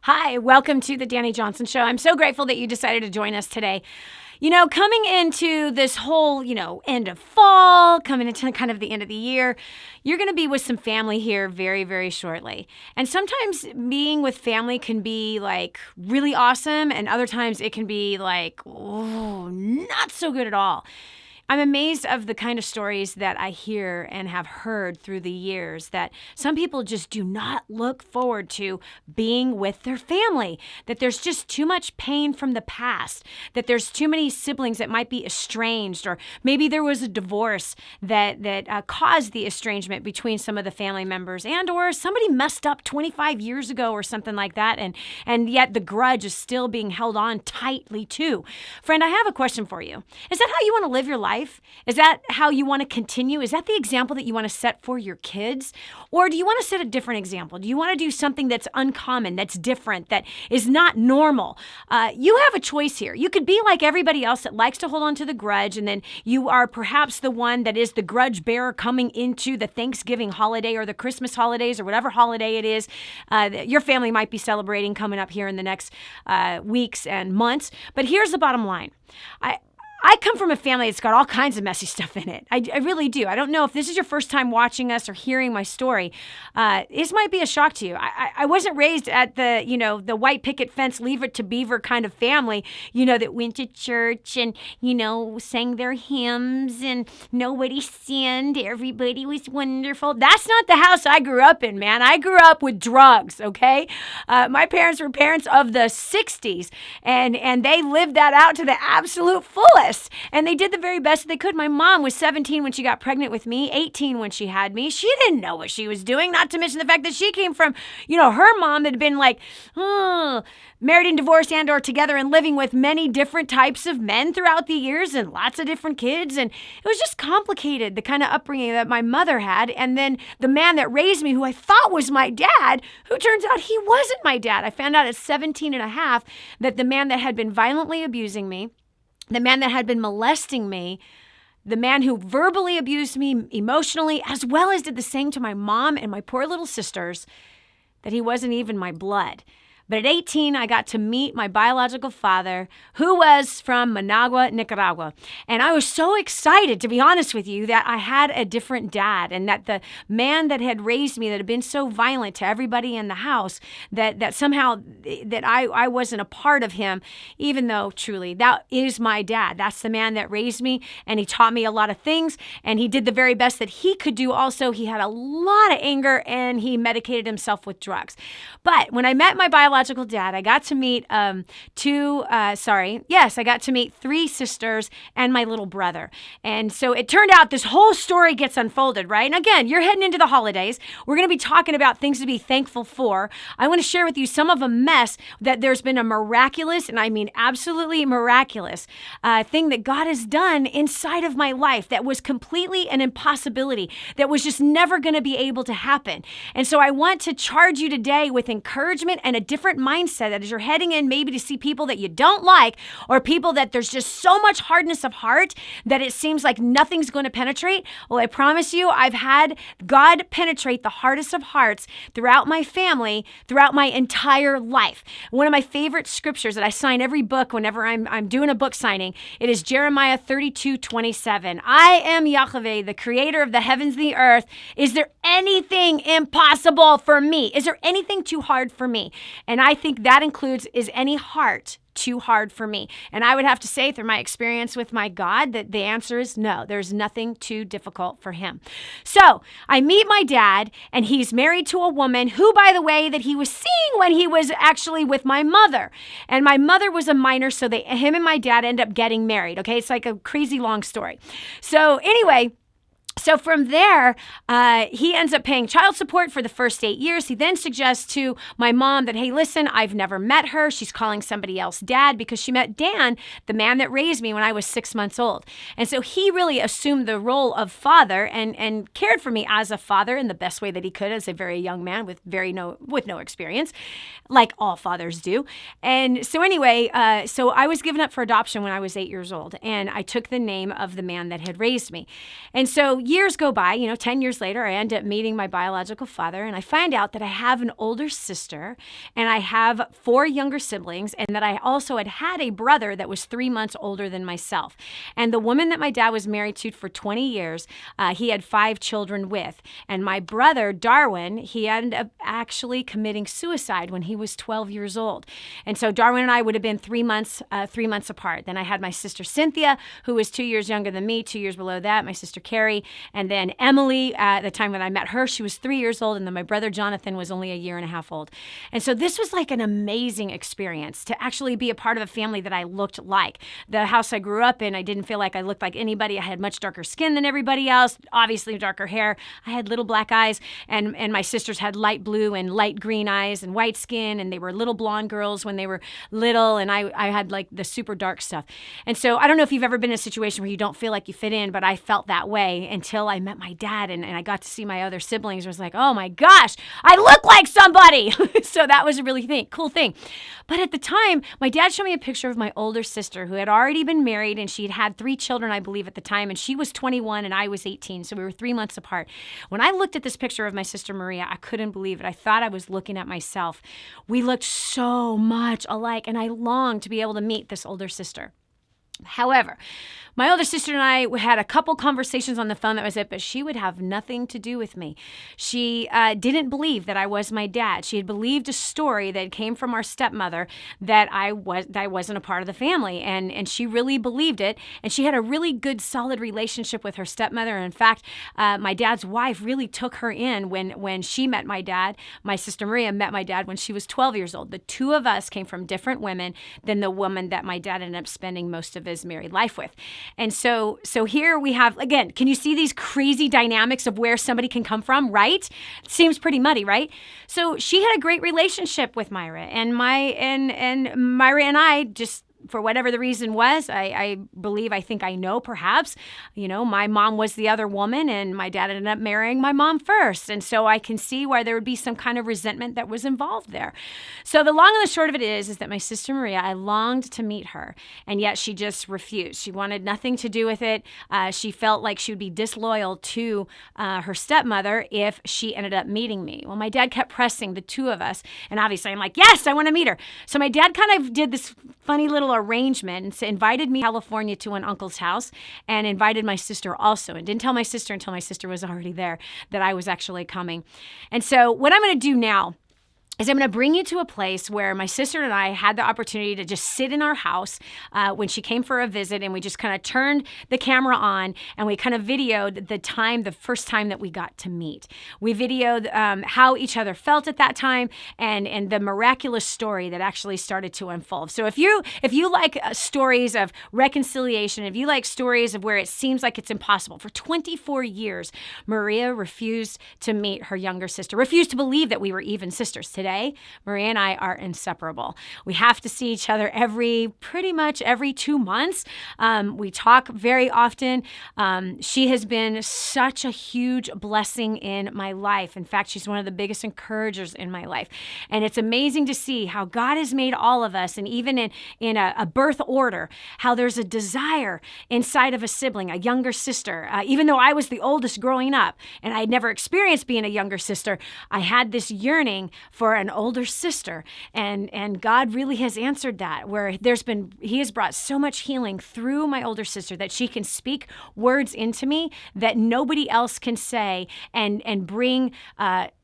Hi, welcome to the Dani Johnson Show. I'm so grateful that you decided to join us today. Coming into this whole, end of fall, coming into kind of the end of the year, you're going to be with some family here very, very shortly. And sometimes being with family can be like really awesome, and other times it can be like, oh, not so good at all. I'm amazed of the kind of stories that I hear and have heard through the years that some people just do not look forward to being with their family, that there's just too much pain from the past, that there's too many siblings that might be estranged, or maybe there was a divorce that caused the estrangement between some of the family members, and or somebody messed up 25 years ago or something like that, and yet the grudge is still being held on tightly too. Friend, I have a question for you. Is that how you want to live your life? Is that how you want to continue? Is that the example that you want to set for your kids? Or do you want to set a different example? Do you want to do something that's uncommon, that's different, that is not normal? You have a choice here. You could be like everybody else that likes to hold on to the grudge, and then you are perhaps the one that is the grudge bearer coming into the Thanksgiving holiday or the Christmas holidays or whatever holiday it is that your family might be celebrating coming up here in the next weeks and months. But here's the bottom line. I come from a family that's got all kinds of messy stuff in it. I really do. I don't know if this is your first time watching us or hearing my story. This might be a shock to you. I wasn't raised at the white picket fence, leave it to beaver kind of family, that went to church and, sang their hymns and nobody sinned. Everybody was wonderful. That's not the house I grew up in, man. I grew up with drugs, okay? My parents were parents of the 60s, and they lived that out to the absolute fullest. And they did the very best that they could. My mom was 17 when she got pregnant with me, 18 when she had me. She didn't know what she was doing, not to mention the fact that she came from, her mom had been like, married and divorced and or together and living with many different types of men throughout the years and lots of different kids. And it was just complicated, the kind of upbringing that my mother had. And then the man that raised me, who I thought was my dad, who turns out he wasn't my dad. I found out at 17 and a half that the man that had been violently abusing me, the man that had been molesting me, the man who verbally abused me emotionally, as well as did the same to my mom and my poor little sisters, that he wasn't even my blood. But at 18, I got to meet my biological father, who was from Managua, Nicaragua. And I was so excited, to be honest with you, that I had a different dad, and that the man that had raised me, that had been so violent to everybody in the house, that somehow that I wasn't a part of him, even though truly that is my dad. That's the man that raised me, and he taught me a lot of things, and he did the very best that he could do. Also, he had a lot of anger, and he medicated himself with drugs. But when I met my biological dad, I got to meet I got to meet 3 sisters and my little brother. And so it turned out this whole story gets unfolded, right? And again, you're heading into the holidays. We're going to be talking about things to be thankful for. I want to share with you some of a mess that there's been a miraculous, and I mean absolutely miraculous, thing that God has done inside of my life that was completely an impossibility, that was just never going to be able to happen. And so I want to charge you today with encouragement and a different mindset, that as you're heading in maybe to see people that you don't like, or people that there's just so much hardness of heart that it seems like nothing's going to penetrate. Well, I promise you, I've had God penetrate the hardest of hearts throughout my family, throughout my entire life. One of my favorite scriptures that I sign every book whenever I'm doing a book signing, it is Jeremiah 32:27. I am Yahweh, the creator of the heavens and the earth. Is there anything impossible for me? Is there anything too hard for me? And I think that includes, is any heart too hard for me? And I would have to say, through my experience with my God, that the answer is no. There's nothing too difficult for him. So I meet my dad, and he's married to a woman who, by the way, that he was seeing when he was actually with my mother. And my mother was a minor, so him and my dad end up getting married. Okay, it's like a crazy long story. So anyway, so from there, he ends up paying child support for the first 8 years. He then suggests to my mom that, hey, listen, I've never met her. She's calling somebody else dad because she met Dan, the man that raised me when I was 6 months old. And so he really assumed the role of father and cared for me as a father in the best way that he could as a very young man with no experience, like all fathers do. And so anyway, so I was given up for adoption when I was 8 years old, and I took the name of the man that had raised me. And so years go by, 10 years later, I end up meeting my biological father, and I find out that I have an older sister and I have 4 younger siblings, and that I also had a brother that was 3 months older than myself. And the woman that my dad was married to for 20 years, he had 5 children with. And my brother, Darwin, he ended up actually committing suicide when he was 12 years old. And so Darwin and I would have been 3 months apart. Then I had my sister Cynthia, who was 2 years younger than me, 2 years below that, my sister Carrie, and then Emily, at the time when I met her, she was 3 years old, and then my brother Jonathan was only a year and a half old. And so this was like an amazing experience to actually be a part of a family that I looked like. The house I grew up in, I didn't feel like I looked like anybody. I had much darker skin than everybody else, obviously darker hair. I had little black eyes, and my sisters had light blue and light green eyes and white skin, and they were little blonde girls when they were little, and I had like the super dark stuff. And so I don't know if you've ever been in a situation where you don't feel like you fit in, but I felt that way until I met my dad, and I got to see my other siblings. I was like, oh my gosh, I look like somebody. So that was a really cool thing. But at the time, my dad showed me a picture of my older sister who had already been married, and she'd had 3 children, I believe, at the time, and she was 21 and I was 18, so we were 3 months apart. When I looked at this picture of my sister Maria, I couldn't believe it. I thought I was looking at myself. We looked so much alike, and I longed to be able to meet this older sister. However, my older sister and I had a couple conversations on the phone, that was it, but she would have nothing to do with me. She didn't believe that I was my dad. She had believed a story that came from our stepmother that I wasn't a part of the family, and she really believed it, and she had a really good, solid relationship with her stepmother. And in fact, my dad's wife really took her in when she met my dad. My sister Maria met my dad when she was 12 years old. The 2 of us came from different women than the woman that my dad ended up spending most of his married life with. And so here we have, again, can you see these crazy dynamics of where somebody can come from, right? Seems pretty muddy, right? So she had a great relationship with Myra, and Myra and I just, for whatever the reason was, I think I know perhaps, my mom was the other woman, and my dad ended up marrying my mom first. And so I can see why there would be some kind of resentment that was involved there. So the long and the short of it is that my sister Maria, I longed to meet her, and yet she just refused. She wanted nothing to do with it. She felt like she would be disloyal to her stepmother if she ended up meeting me. Well, my dad kept pressing the 2 of us, and obviously I'm like, yes, I want to meet her. So my dad kind of did this funny little arrangement and invited me to California to an uncle's house, and invited my sister also, and didn't tell my sister until my sister was already there that I was actually coming. And so what I'm going to do now is I'm going to bring you to a place where my sister and I had the opportunity to just sit in our house when she came for a visit, and we just kind of turned the camera on, and we kind of videoed the first time that we got to meet. We videoed how each other felt at that time, and the miraculous story that actually started to unfold. So if you like stories of reconciliation, if you like stories of where it seems like it's impossible, for 24 years, Maria refused to meet her younger sister, refused to believe that we were even sisters. Today, Maria and I are inseparable. We have to see each other pretty much every 2 months. We talk very often. She has been such a huge blessing in my life. In fact, she's one of the biggest encouragers in my life. And it's amazing to see how God has made all of us, and even in a birth order, how there's a desire inside of a sibling, a younger sister. Even though I was the oldest growing up, and I had never experienced being a younger sister, I had this yearning for an older sister, and God really has answered that, where he has brought so much healing through my older sister that she can speak words into me that nobody else can say, and bring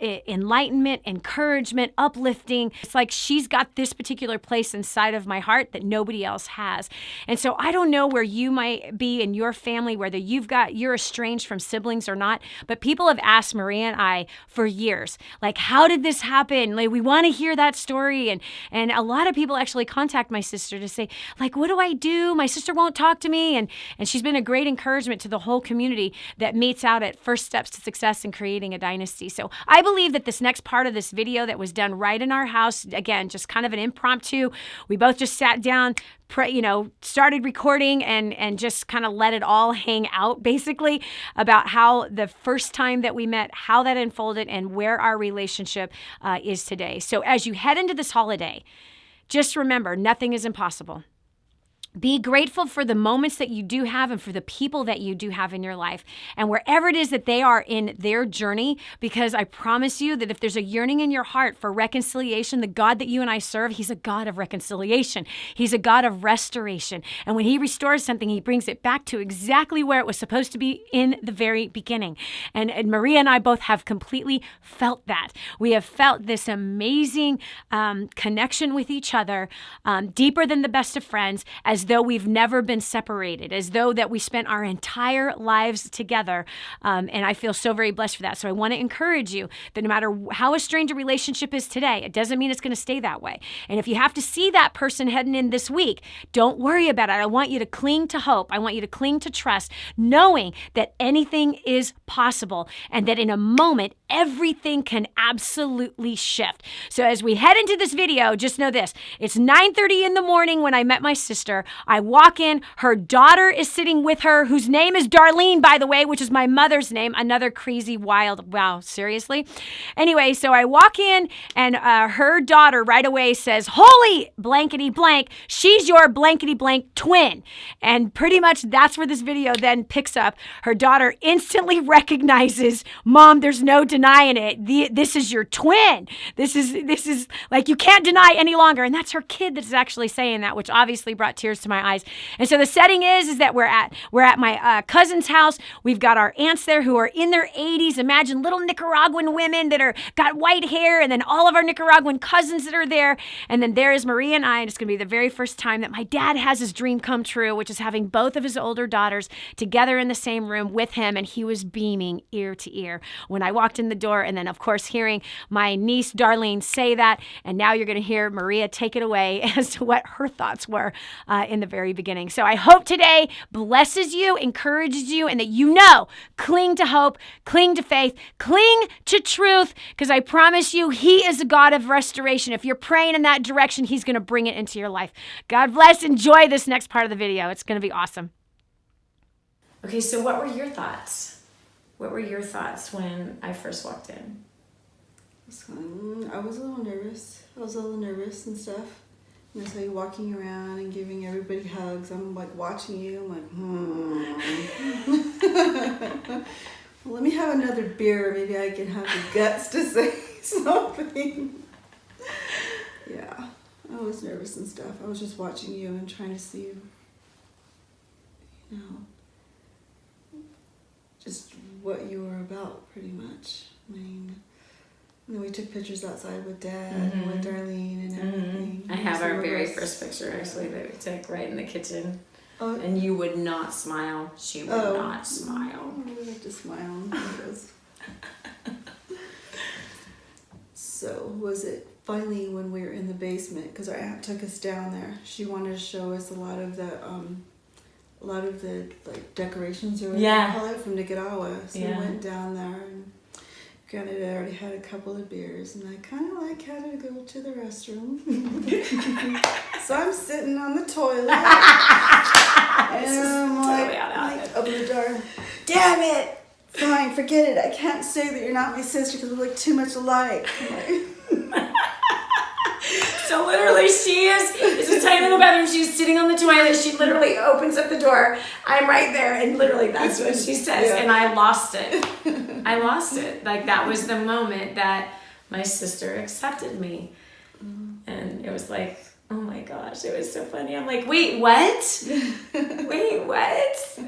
enlightenment, encouragement, uplifting. It's like she's got this particular place inside of my heart that nobody else has. And so I don't know where you might be in your family, whether you're estranged from siblings or not, but people have asked Maria and I for years, like, how did this happen? Like, we want to hear that story. And a lot of people actually contact my sister to say, like, what do I do? My sister won't talk to me. And she's been a great encouragement to the whole community that meets out at First Steps to Success in Creating a Dynasty. So I believe that this next part of this video that was done right in our house, again, just kind of an impromptu, we both just sat down, started recording and just kind of let it all hang out, basically, about how the first time that we met, how that unfolded, and where our relationship is today. So as you head into this holiday, just remember, nothing is impossible. Be grateful for the moments that you do have and for the people that you do have in your life. And wherever it is that they are in their journey, because I promise you that if there's a yearning in your heart for reconciliation, the God that you and I serve, he's a God of reconciliation. He's a God of restoration. And when he restores something, he brings it back to exactly where it was supposed to be in the very beginning. And Maria and I both have completely felt that. We have felt this amazing connection with each other, deeper than the best of friends, as though we've never been separated, as though that we spent our entire lives together. And I feel so very blessed for that. So I want to encourage you that no matter how strained a relationship is today, it doesn't mean it's going to stay that way. And if you have to see that person heading in this week, don't worry about it. I want you to cling to hope. I want you to cling to trust, knowing that anything is possible and that in a moment, everything can absolutely shift. So as we head into this video, just know this. It's 9:30 in the morning when I met my sister. I walk in, her daughter is sitting with her, whose name is Darlene, by the way, which is my mother's name. Another crazy, wild, wow, seriously? Anyway, so I walk in and her daughter right away says, holy blankety blank, she's your blankety blank twin. And pretty much that's where this video then picks up. Her daughter instantly recognizes, Mom, there's no denying it. This is your twin. This is like, you can't deny any longer. And that's her kid that's actually saying that, which obviously brought tears to my eyes. And so the setting is that we're at my cousin's house. We've got our aunts there who are in their 80s. Imagine little Nicaraguan women that got white hair, and then all of our Nicaraguan cousins that are there. And then there is Maria and I, and it's going to be the very first time that my dad has his dream come true, which is having both of his older daughters together in the same room with him. And he was beaming ear to ear when I walked in the door. And then, of course, hearing my niece Darlene say that. And now you're going to hear Maria take it away as to what her thoughts were in the very beginning. So I hope today blesses you, encourages you, and that cling to hope, cling to faith, cling to truth, because I promise you, he is a God of restoration. If you're praying in that direction, he's going to bring it into your life. God bless. Enjoy this next part of the video. It's going to be awesome. Okay, so what were your thoughts? What were your thoughts when I first walked in? I was a little nervous and stuff. And I saw you walking around and giving everybody hugs. I'm like watching you. I'm like, well, let me have another beer. Maybe I can have the guts to say something. Yeah, I was nervous and stuff. I was just watching you and trying to see, just what you were about, pretty much. I mean, and then we took pictures outside with Dad and with Darlene and everything. I have our very first picture, actually, that we took right in the kitchen. Oh. And you would not smile. She would not smile. I would have to smile. So, was it finally when we were in the basement? Because our aunt took us down there. She wanted to show us a lot of the like decorations or whatever you call it from Nicaragua. So we went down there, and granted I already had a couple of beers, and I kind of had to go to the restroom. So I'm sitting on the toilet, and I'm like open the door. Damn it! Fine, forget it. I can't say that you're not my sister because we look too much alike. So literally it's a tiny little bathroom. She's sitting on the toilet. She literally opens up the door. I'm right there. And literally that's what she says. Yeah. And I lost it. Like, that was the moment that my sister accepted me. And it was like, oh my gosh, it was so funny. I'm like, wait, what? Wait, what?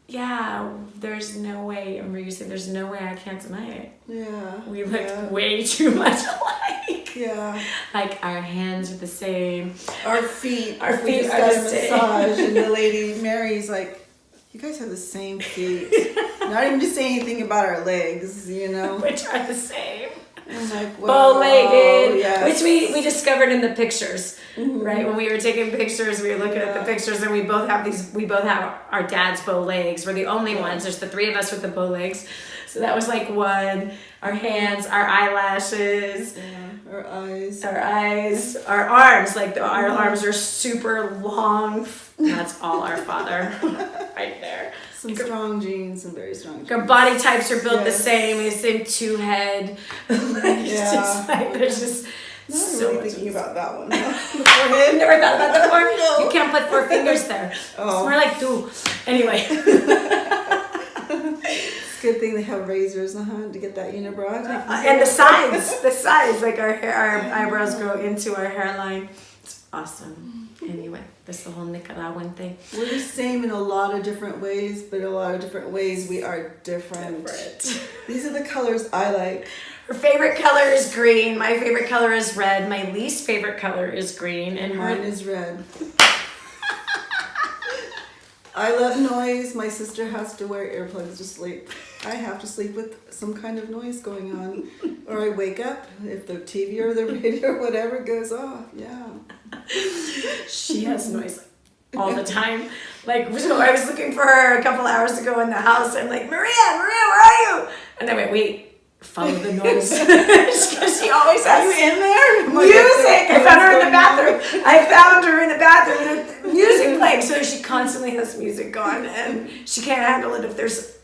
Yeah, there's no way. And Maria said, there's no way I can't deny it. Yeah. We looked way too much alike. Yeah. Like, our hands are the same. Our feet are the same. Massage, and the lady Mary's like, you guys have the same feet. Not even to say anything about our legs, Which are the same. And like, bow-legged, yes. Which we discovered in the pictures, right? When we were taking pictures, we were looking at the pictures, and we both have our dad's bow legs. We're the only ones. There's the three of us with the bow legs. So that was like one. Our hands, our eyelashes, our eyes, our arms. Like our arms are super long. That's all our father, right there. Some strong genes, some very strong genes. Our body types are built the same. We have the same two head. Not So really much thinking about that one. I've never thought about that before. No. You can't put 4 fingers there. Oh. It's more like 2. Anyway. It's a good thing they have razors to get that unibrow. And the sides, like our eyebrows grow into our hairline. It's awesome. Anyway, that's the whole Nicaraguan thing. We're the same in a lot of different ways, but in a lot of different ways we are different. These are the colors I like. Her favorite color is green. My favorite color is red. My least favorite color is green. And Mine is red. I love noise. My sister has to wear earplugs to sleep. I have to sleep with some kind of noise going on. Or I wake up if the TV or the radio or whatever goes off. Yeah. She has noise all the time. Like, so I was looking for her a couple hours ago in the house. I'm like, Maria, where are you? And I went, wait. Follow the noise. Because she always has you in there? music. I found her in the bathroom. I found her in the bathroom with music playing. So she constantly has music on, and she can't handle it if there's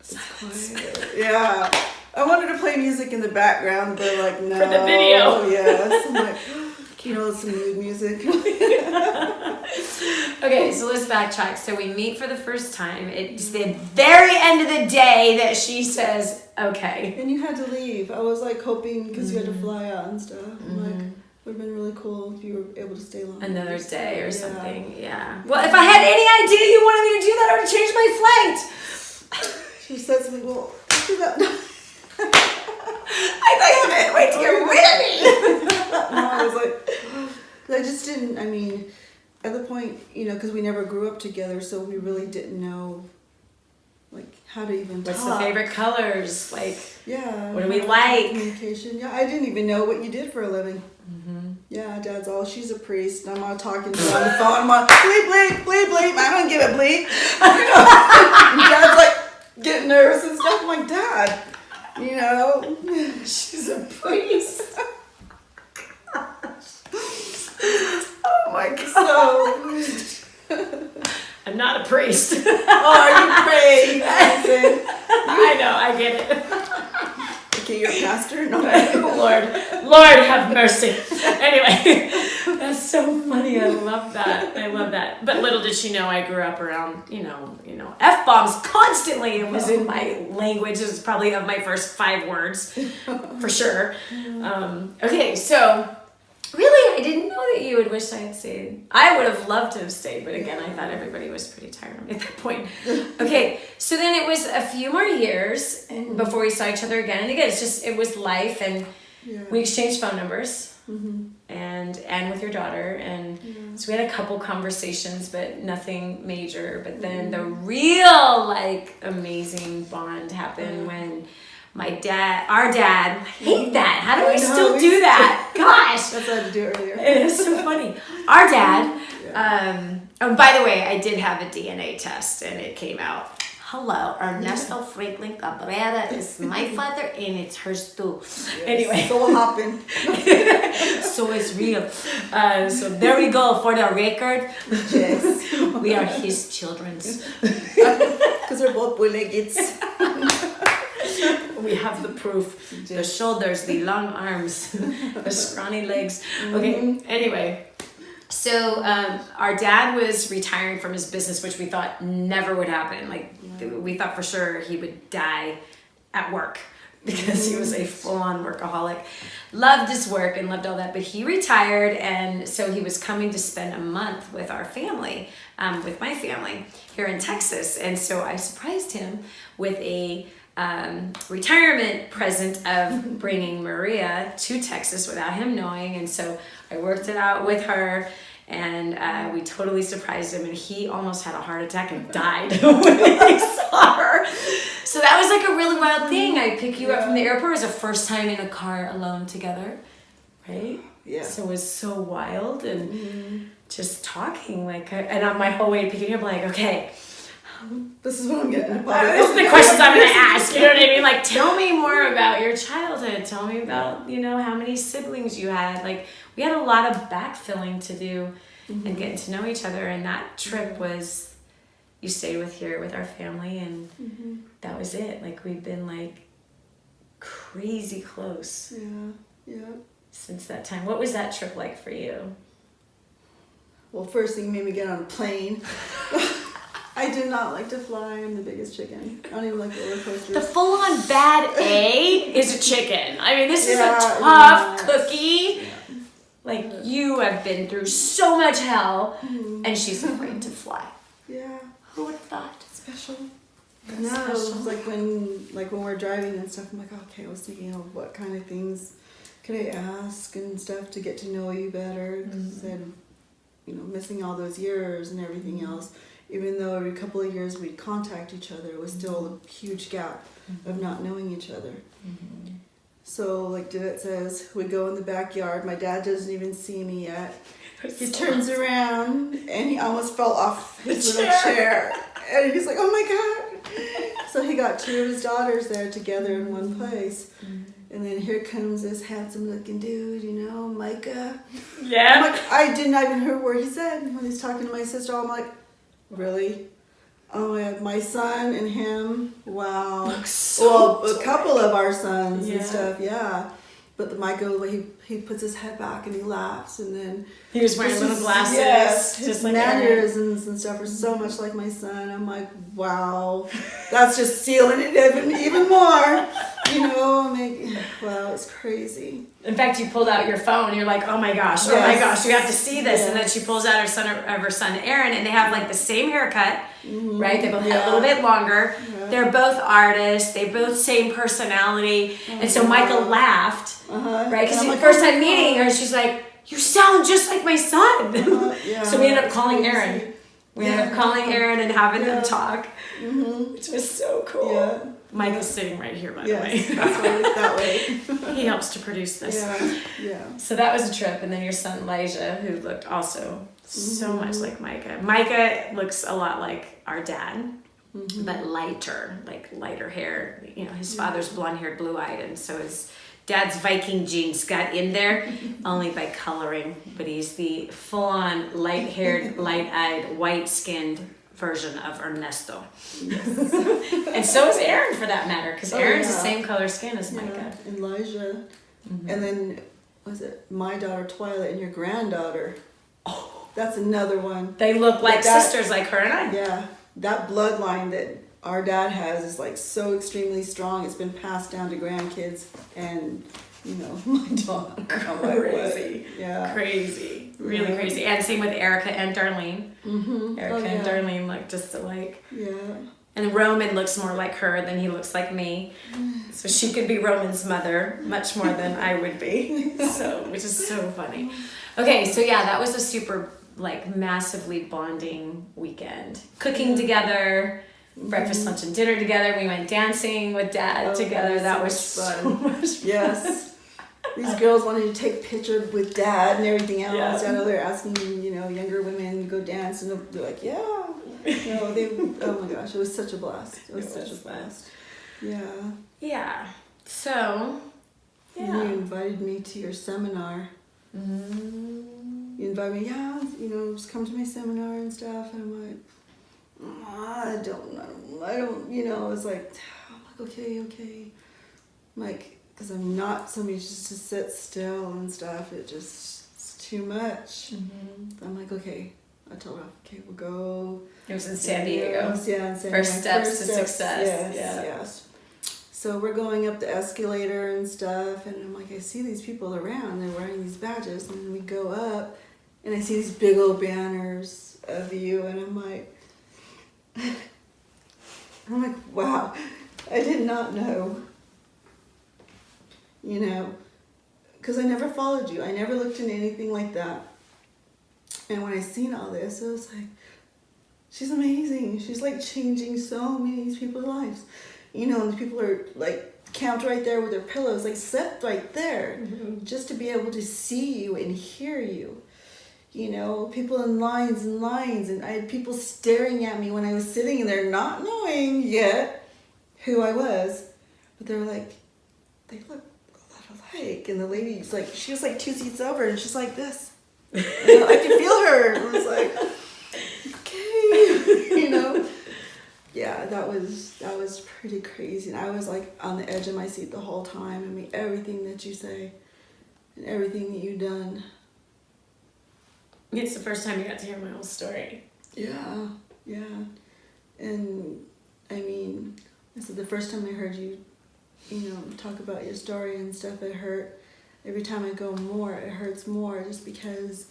silence. Yeah. I wanted to play music in the background, but like, no. For the video. Yes. I'm like, some mood music. Okay, so let's backtrack. So we meet for the first time. It's the very end of the day that she says, okay. And you had to leave. I was like hoping, because you had to fly out and stuff. I'm like, it would have been really cool if you were able to stay longer. Another day or something, yeah. Well, if I had any idea you wanted me to do that, I would have changed my flight. She said to me, well, do that. I thought you meant wait to get rid of me. No, I was like, I just didn't, at the point, because we never grew up together, so we really didn't know, like, how to even What's talk. the favorite colors? Like, yeah. what do we like? Communication. Yeah, I didn't even know what you did for a living. Mm-hmm. Yeah, Dad's all, she's a priest. I'm all talking to her on the phone. I'm all, bleep, bleep, bleep, bleep. I don't give a bleep. And Dad's like, getting nervous and stuff. I'm like, Dad, she's a priest. Oh my God. So, I'm not a priest. oh, you pray. I know, I get it. Okay, you're a pastor? No. Lord have mercy. Anyway, that's so funny. I love that. But little did she know I grew up around, F-bombs constantly. It was in my language. It was probably of my first 5 words, for sure. Okay, so really, I didn't know that you would wish I had stayed. I would have loved to have stayed, but again, I thought everybody was pretty tired of me at that point. Okay, so then it was a few more years before we saw each other again. And again, it was life, and we exchanged phone numbers. And with your daughter, and so we had a couple conversations, but nothing major. But then the real amazing bond happened when our dad, I hate that. How do we still do that? Gosh. That's what I had to do earlier. It is so funny. Our dad, by the way, I did have a DNA test and it came out. Hello, Ernesto Franklin Cabrera is my father and it's hers too. Yes. Anyway. So hopping. So it's real. So there we go for the record. Yes. We are his children's. Because they're both bootleggings. We have the proof. Yes. The shoulders, the long arms, the scrawny legs. Okay, anyway. So our dad was retiring from his business, which we thought never would happen. We thought for sure he would die at work because he was a full-on workaholic. Loved his work and loved all that, but he retired, and so he was coming to spend a month with our family, with my family here in Texas. And so I surprised him with a retirement present of bringing Maria to Texas without him knowing. And so I worked it out with her, and we totally surprised him, and he almost had a heart attack and died when he saw her. So that was a really wild thing. I pick you up from the airport. It was the first time in a car alone together, right? Yeah. So it was so wild, and just talking and on my whole way picking you up, okay, this is what I'm getting These are the questions I'm going to ask. You know what I mean? Tell me more about your childhood. Tell me about, how many siblings you had. We had a lot of backfilling to do and getting to know each other. And that trip was, you stayed with our family, and that was it. We've been crazy close. Yeah. since that time. What was that trip like for you? Well, first thing made me get on a plane. I do not like to fly. I'm the biggest chicken. I don't even like roller coasters. The full-on bad A is a chicken. I mean, this is a tough cookie. Yeah. Like, you have been through so much hell, and she's afraid to fly. Yeah. Who would have thought? Special. No, it was like when we're driving and stuff, I'm like, okay, I was thinking of what kind of things could I ask and stuff to get to know you better. Because then, missing all those years and everything else, even though every couple of years we'd contact each other, it was still a huge gap of not knowing each other. Mm-hmm. So, like Didette says, we go in the backyard. My dad doesn't even see me yet. He turns around and he almost fell off his little chair. And he's like, oh my God. So he got two of his daughters there together in one place. And then here comes this handsome looking dude, Micah. Yeah. I'm like, I did not even hear a word he said. When he's talking to my sister, I'm like, really? Oh my God, my son and him, wow. Well, a couple of our sons and stuff, yeah. But the Micah, he puts his head back and he laughs, and then he was wearing little glasses. Yes, just his like mannerisms and stuff are so much like my son. I'm like, wow, that's just sealing it even more. I'm like, wow, it's crazy. In fact, you pulled out your phone. You're like, oh my gosh, you have to see this. And then she pulls out her son Aaron, and they have like the same haircut, right? They both have a little bit longer. Yeah. They're both artists. They both same personality. And so Michael laughed, right? Because the first time meeting her, she's like, you sound just like my son. So we ended up calling Aaron. We ended up calling Aaron and having them talk, which was so cool. Yeah. Mike is sitting right here, by the way. That way. He helps to produce this. Yeah. So that was a trip. And then your son, Elijah, who looked also so much like Micah. Micah looks a lot like our dad, but lighter hair. His father's blonde-haired, blue-eyed, and so his dad's Viking genes got in there only by coloring. But he's the full-on light-haired, light-eyed, white-skinned version of Ernesto. Yes. And so is Aaron, for that matter, because Aaron's the same color skin as Micah. Elijah. And then, was it my daughter Twilight and your granddaughter? Oh, that's another one. They look like sisters, like her and I. Yeah, that bloodline that our dad has is like so extremely strong. It's been passed down to grandkids, and my daughter. Crazy. Yeah. Crazy. Really crazy. And same with Erica and Darlene. Erica and Darlene look just alike. Yeah. And Roman looks more like her than he looks like me. So she could be Roman's mother much more than I would be. Which is so funny. Okay, so that was a super massively bonding weekend. Cooking together, breakfast, lunch, and dinner together. We went dancing with Dad together. That was so much fun. Yes. These girls wanted to take pictures with Dad and everything else. I know they're asking, younger women to go dance, and they're like, oh my gosh, it was such a blast. It was such a blast. Yeah. Yeah. So, And you invited me to your seminar. You invited me, just come to my seminar and stuff. And I'm like, I don't, it's like, okay. I'm like, because I'm not somebody just to sit still and stuff. It's too much. I'm like, okay. I told her, okay, we'll go. It was in San Diego. In San Diego. First steps to success. Yes. So we're going up the escalator and stuff, and I'm like, I see these people around. They're wearing these badges, and then we go up, and I see these big old banners of you, and I'm like, wow, I did not know. Because I never followed you. I never looked into anything like that. And when I seen all this, I was like, she's amazing. She's changing so many people's lives. And the people are camped right there with their pillows, sit right there, just to be able to see you and hear you. People in lines and lines, and I had people staring at me when I was sitting there, not knowing yet who I was, but they were like, they look alike. And the lady's she was 2 seats over, and she's like this. And I could feel her. I was like, okay, Yeah, that was pretty crazy. And I was on the edge of my seat the whole time. I mean, everything that you say, and everything that you've done. It's the first time you got to hear my whole story. Yeah. And I mean, I said the first time I heard you, talk about your story and stuff, it hurt. Every time I go more, it hurts more, just because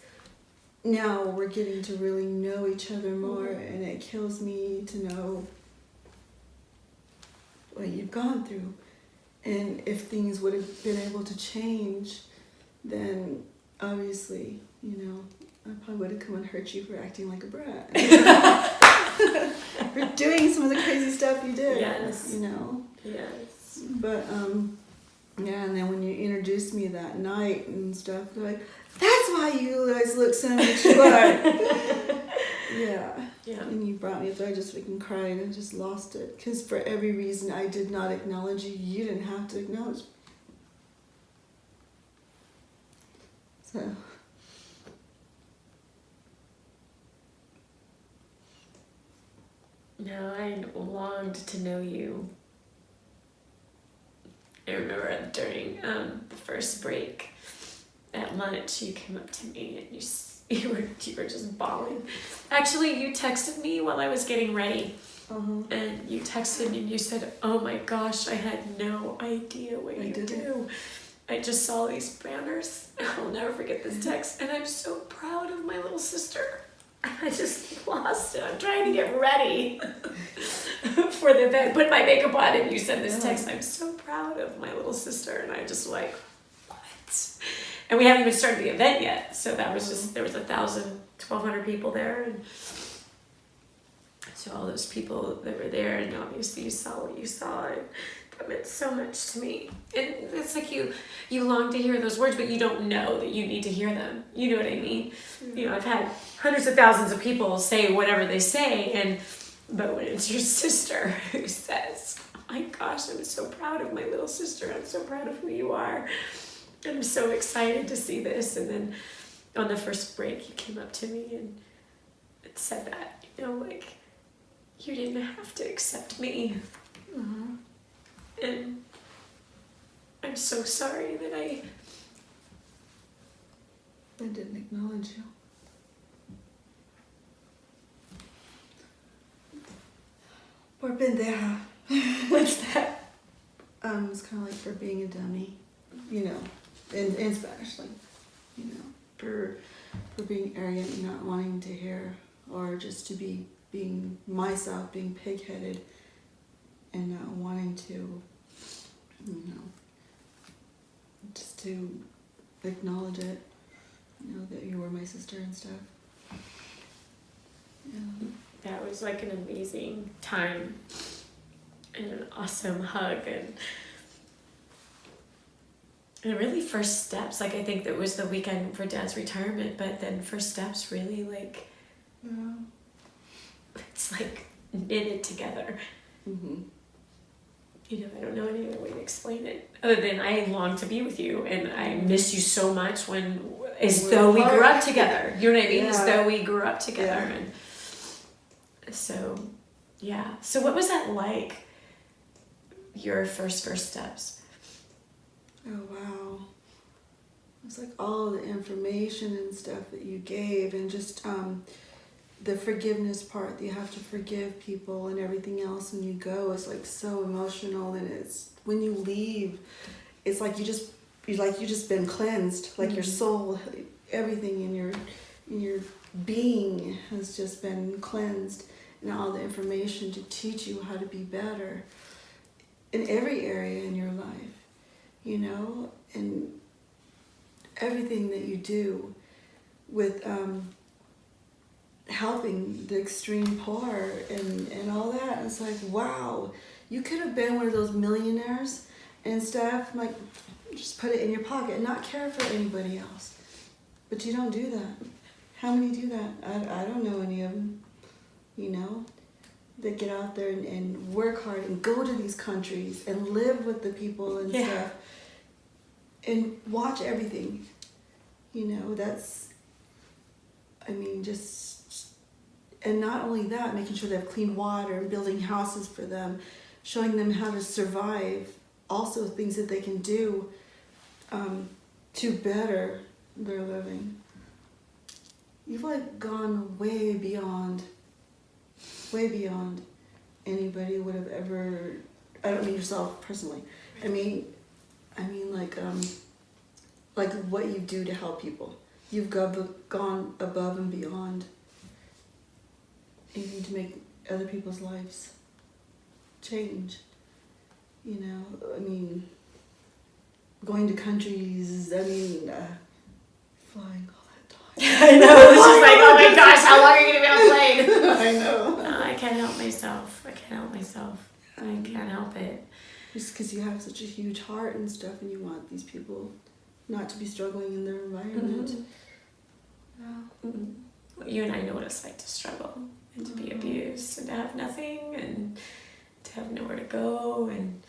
now we're getting to really know each other more, and it kills me to know what you've gone through. And if things would have been able to change, then obviously, I probably would have come and hurt you for acting like a brat. For doing some of the crazy stuff you did. Yes. Yes. But, yeah, and then when you introduced me that night and stuff, they're like, that's why you guys look so much alike. Yeah. And you brought me up there, I just freaking cried and just lost it. Because for every reason I did not acknowledge you, you didn't have to acknowledge me. So. No, I longed to know you. I remember during the first break at lunch, you came up to me and you were just bawling. Actually, you texted me while I was getting ready. And you texted me and you said, oh my gosh, I had no idea what you do. I just saw these banners. I'll never forget this text. And I'm so proud of my little sister. I just lost it. I'm trying to get ready for the event. Put my makeup on and you sent this text. I'm so proud of my little sister. And I'm just like, what? And we haven't even started the event yet. So that was just, there was 1,000, 1,200 people there. And so all those people that were there, and obviously you saw what you saw. And that meant so much to me. And it's like you long to hear those words, but you don't know that you need to hear them. You know what I mean? I've had hundreds of thousands of people say whatever they say, but when it's your sister who says, oh my gosh, I'm so proud of my little sister. I'm so proud of who you are. I'm so excited to see this. And then on the first break, you came up to me and said that, you didn't have to accept me. And I'm so sorry that I didn't acknowledge you. Por pendeja. What's that? It's kind of like for being a dummy, in Spanish, for being arrogant and not wanting to hear, or just to being myself, being pig-headed, and not wanting to, just to acknowledge it, that you were my sister and stuff. Yeah. That was like an amazing time and an awesome hug and really first steps. I think that was the weekend for Dad's retirement, but then first steps really it's like knitted together. I don't know any other way to explain it other than I long to be with you and I miss you so much as though we grew up together. You know what I mean? As though we grew up together. And so, yeah. So what was that like, your first steps? Oh, wow. It was like all the information and stuff that you gave, and just the forgiveness part, that you have to forgive people and everything else when you go is like so emotional, and it's when you leave, it's like you just been cleansed, like your soul, everything in your being has just been cleansed, and all the information to teach you how to be better in every area in your life, and everything that you do with helping the extreme poor and all that. And it's like, wow, you could have been one of those millionaires and stuff, like just put it in your pocket and not care for anybody else. But you don't do that. How many do that? I don't know any of them, that get out there and work hard and go to these countries and live with the people and stuff and watch everything. And not only that, making sure they have clean water and building houses for them, showing them how to survive, also things that they can do to better their living. You've like gone way beyond anybody would have ever. I don't mean yourself personally. I mean like what you do to help people. You've gone above and beyond. You need to make other people's lives change. You know, I mean, going to countries. I mean, flying all that time. I know. It's just like, oh my gosh, how long are you gonna be on a plane? I know. No, I can't help myself. I can't help it. Just because you have such a huge heart and stuff, and you want these people not to be struggling in their environment. You and I know what it's like to struggle and to be abused and to have nothing and to have nowhere to go, and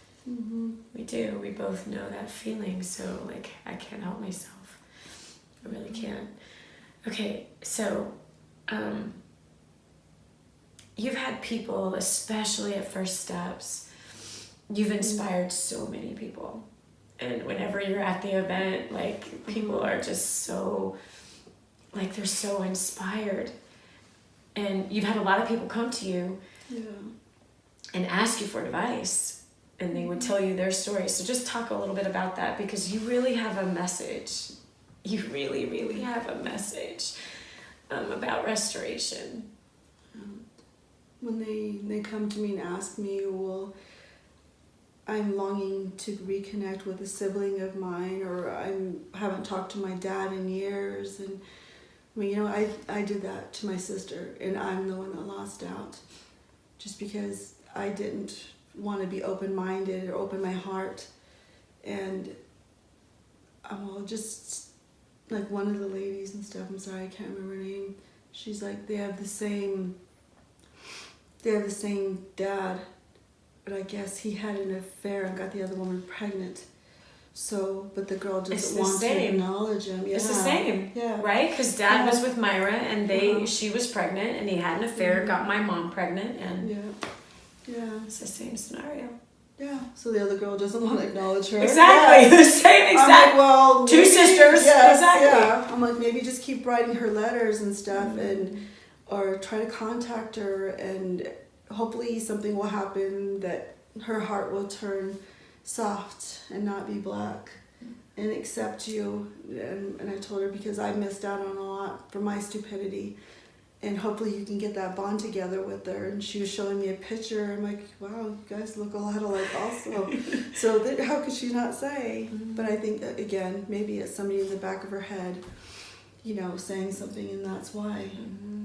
we both know that feeling. So like, I can't help myself. I really can't. Okay, so you've had people, especially at First Steps, you've inspired so many people. And whenever you're at the event, like, people are just so, like, they're so inspired. And you've had a lot of people come to you and ask you for advice. And they would tell you their story. So just talk a little bit about that, because you really have a message. You really, really have a message about restoration. When they come to me and ask me, well, I'm longing to reconnect with a sibling of mine, or I haven't talked to my dad in years, and I mean, you know, I did that to my sister, and I'm the one that lost out, just because I didn't want to be open-minded or open my heart. And well, just like one of the ladies and stuff, I'm sorry, I can't remember her name, she's like, they have the same dad, but I guess he had an affair and got the other woman pregnant. So, but the girl doesn't want to acknowledge him. Yeah. It's the same, right? Because Dad was with Myra, and she was pregnant, and he had an affair, got my mom pregnant, and it's the same scenario. Yeah. So the other girl doesn't want to acknowledge her. Exactly, the same exact. I'm like, well, two sisters. Yes, exactly. Yeah. I'm like, maybe just keep writing her letters and stuff, or try to contact her, and hopefully something will happen that her heart will turn soft and not be black and accept you. And I told her, because I missed out on a lot for my stupidity, and hopefully you can get that bond together with her. And she was showing me a picture. I'm like, wow, you guys look a lot alike also. So how could she not say? But I think that, again, maybe it's somebody in the back of her head, you know, saying something, and that's why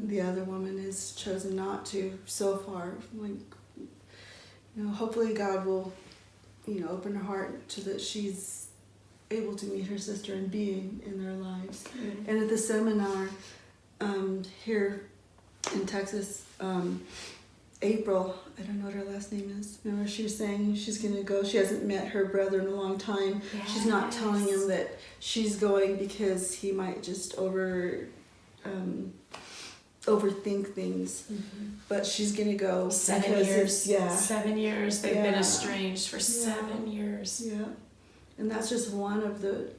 the other woman has chosen not to so far. Like, you know, hopefully God will, you know, open her heart to that she's able to meet her sister and be in their lives. And at the seminar here in Texas, April, I don't know what her last name is. Remember, she was saying she's going to go. She hasn't met her brother in a long time. Yes. She's not telling him that she's going because he might just overthink things. But she's going to go. 7 years. 7 years. They've been estranged for 7 years. Yeah. And that's just one of the,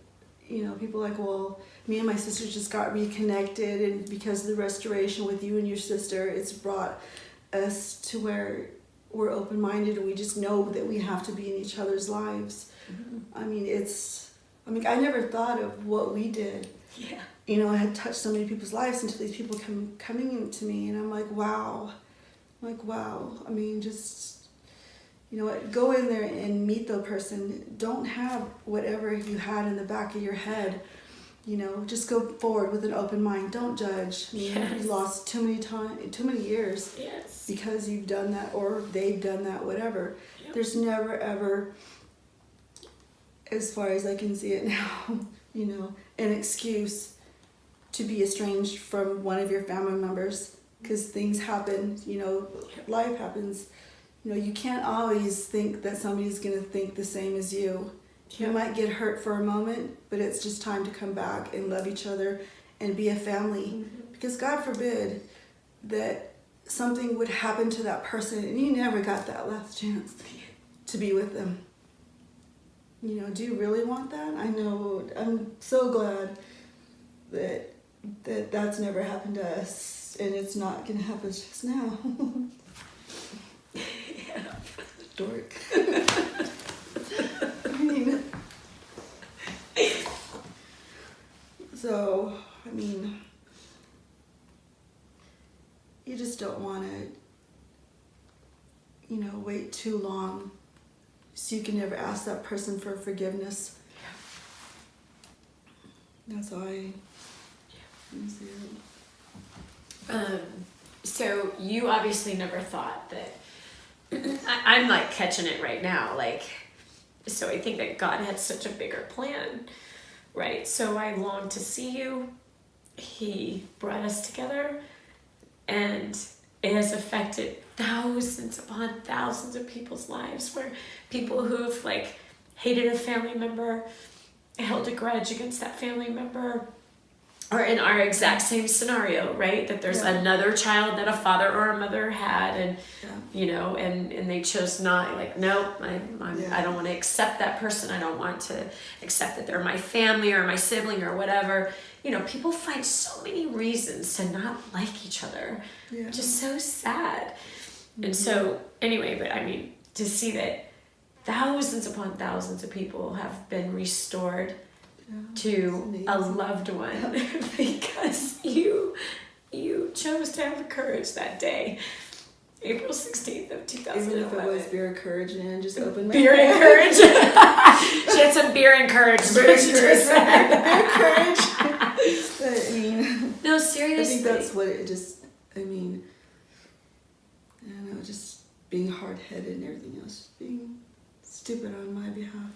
you know, people like, well, me and my sister just got reconnected, and because of the restoration with you and your sister, it's brought us to where we're open-minded, and we just know that we have to be in each other's lives. I mean, I never thought of what we did. Yeah. You know, I had touched so many people's lives until these people coming to me, and I'm like, wow. I mean, just, you know, go in there and meet the person. Don't have whatever you had in the back of your head. You know, just go forward with an open mind. Don't judge. I mean, you lost too many years because you've done that, or they've done that, whatever. Yep. There's never, ever, as far as I can see it now, you know, an excuse to be estranged from one of your family members, because things happen, you know, life happens. You know, you can't always think that somebody's going to think the same as you. You might get hurt for a moment, but it's just time to come back and love each other and be a family. Because God forbid that something would happen to that person and you never got that last chance to be with them. you know, do you really want that? I know, I'm so glad that that's never happened to us, and it's not going to happen just now. Yeah. Dork. I mean, so, I mean, you just don't want to, you know, wait too long so you can never ask that person for forgiveness. That's how I see it. So you obviously never thought that, I'm like catching it right now, like, so I think that God had such a bigger plan, right? So I long to see you. He brought us together, and it has affected thousands upon thousands of people's lives, where people who've like hated a family member, held a grudge against that family member, or in our exact same scenario, right? That there's another child that a father or a mother had, and you know, and they chose not, like, no, I don't want to accept that person. I don't want to accept that they're my family or my sibling or whatever. You know, people find so many reasons to not like each other, which is so sad. And so, anyway, but I mean, to see that thousands upon thousands of people have been restored to a loved one because you chose to have the courage that day, April 16th of 2011. Even if it was beer and courage, and just open my beer and courage. She had some beer and courage. Beer and courage. But I mean, no, seriously. I think that's what it just. I mean, I don't know, just being hard-headed and everything else, just being stupid on my behalf.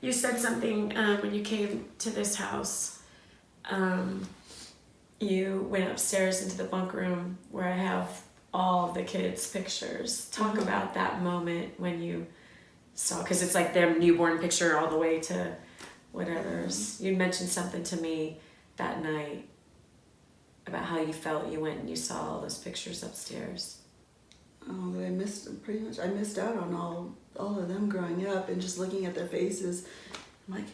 You said something when you came to this house. You went upstairs into the bunk room where I have all the kids' pictures. Talk about that moment when you saw, because it's like their newborn picture all the way to whatever's. You mentioned something to me that night about how you felt. You went and you saw all those pictures upstairs. Oh, that I missed, pretty much. I missed out on all of them growing up, and just looking at their faces. I'm like,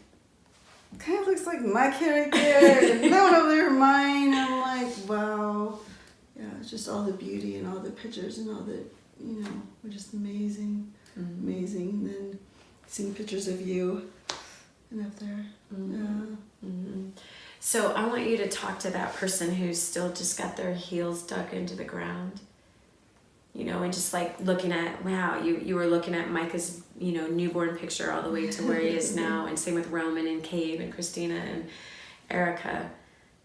kind of looks like my kid right there. And that one over there, mine. I'm like, wow. Yeah, it's just all the beauty and all the pictures and all the, you know, were just amazing. Amazing. And then seeing pictures of you and up there. So I want you to talk to that person who's still just got their heels dug into the ground. You know, and just like looking at, wow, you were looking at Micah's, you know, newborn picture all the way to where he is now, and same with Roman and Cabe and Christina and Erica,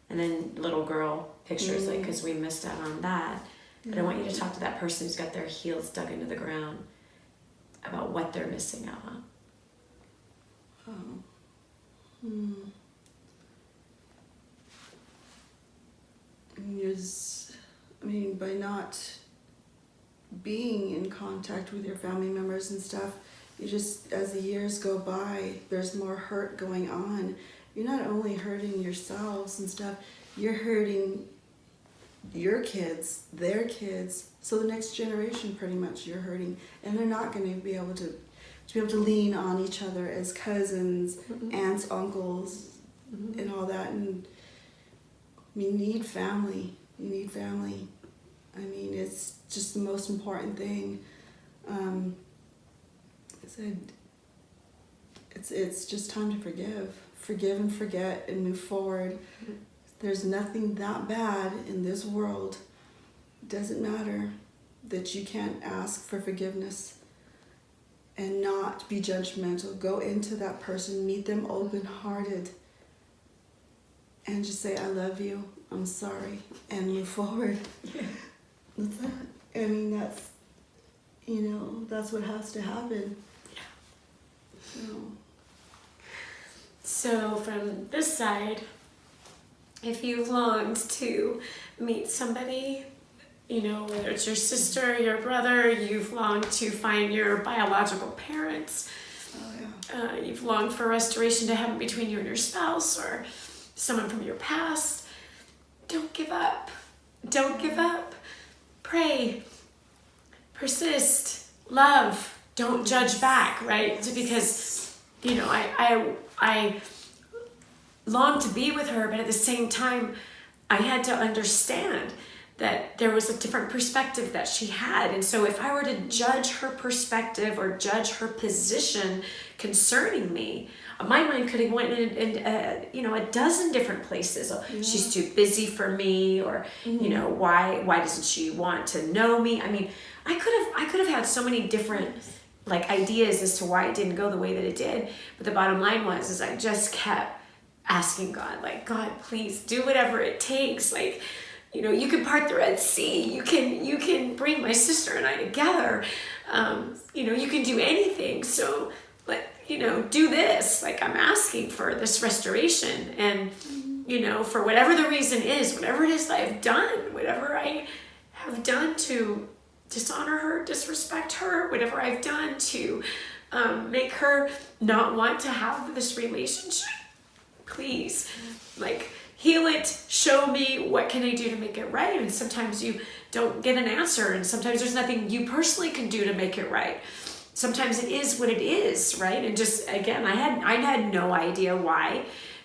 and then little girl pictures, like, because we missed out on that. But I want you to talk to that person who's got their heels dug into the ground about what they're missing out on. I mean, by not being in contact with your family members and stuff, you just, as the years go by, there's more hurt going on. You're not only hurting yourselves and stuff, you're hurting your kids, their kids, so the next generation pretty much you're hurting, and they're not going to be able to lean on each other as cousins, aunts, uncles, and all that. And I mean, you need family. You need family. I mean, it's just the most important thing. It's just time to forgive and forget and move forward. There's nothing that bad in this world. It doesn't matter that you can't ask for forgiveness and not be judgmental. Go into that person, meet them open-hearted, and just say, I love you, I'm sorry, and move forward. That's that. I mean, that's, you know, that's what has to happen. So from this side, if you longed to meet somebody, you know, whether it's your sister, your brother, you've longed to find your biological parents, you've longed for restoration to happen between you and your spouse or someone from your past, don't give up. Don't give up. Pray. Persist. Love. Don't judge back, right? Because you know, I longed to be with her, but at the same time, I had to understand that there was a different perspective that she had. And so if I were to judge her perspective or judge her position concerning me, my mind could have went in you know, a dozen different places. Yeah. She's too busy for me, or you know, why doesn't she want to know me? I mean, I could have had so many different like ideas as to why it didn't go the way that it did. But the bottom line was I just kept asking God, like, God, please do whatever it takes. Like, you know, you can part the Red Sea. You can bring my sister and I together. You know, you can do anything. So, you know, do this. Like, I'm asking for this restoration. And, you know, for whatever the reason is, whatever it is that I've done, whatever I have done to dishonor her, disrespect her, whatever I've done to make her not want to have this relationship, please, like, heal it, show me what can I do to make it right. And sometimes you don't get an answer, and sometimes there's nothing you personally can do to make it right. Sometimes it is what it is, right? And just, again, I had no idea why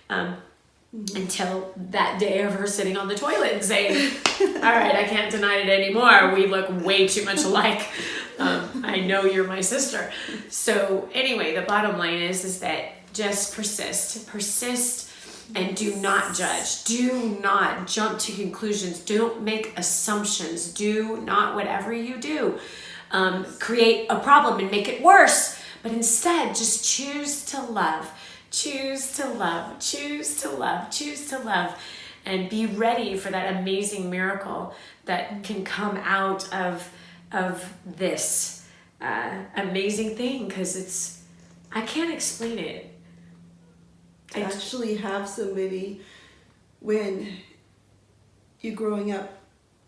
until that day of her sitting on the toilet and saying, all right, I can't deny it anymore. We look way too much alike. I know you're my sister. So anyway, the bottom line is that just persist, and do not judge. Do not jump to conclusions. Don't make assumptions. Do not, whatever you do, create a problem and make it worse. But instead, just choose to love. Choose to love. Choose to love. Choose to love. And be ready for that amazing miracle that can come out of this amazing thing, because I can't explain it. To actually have somebody when you're growing up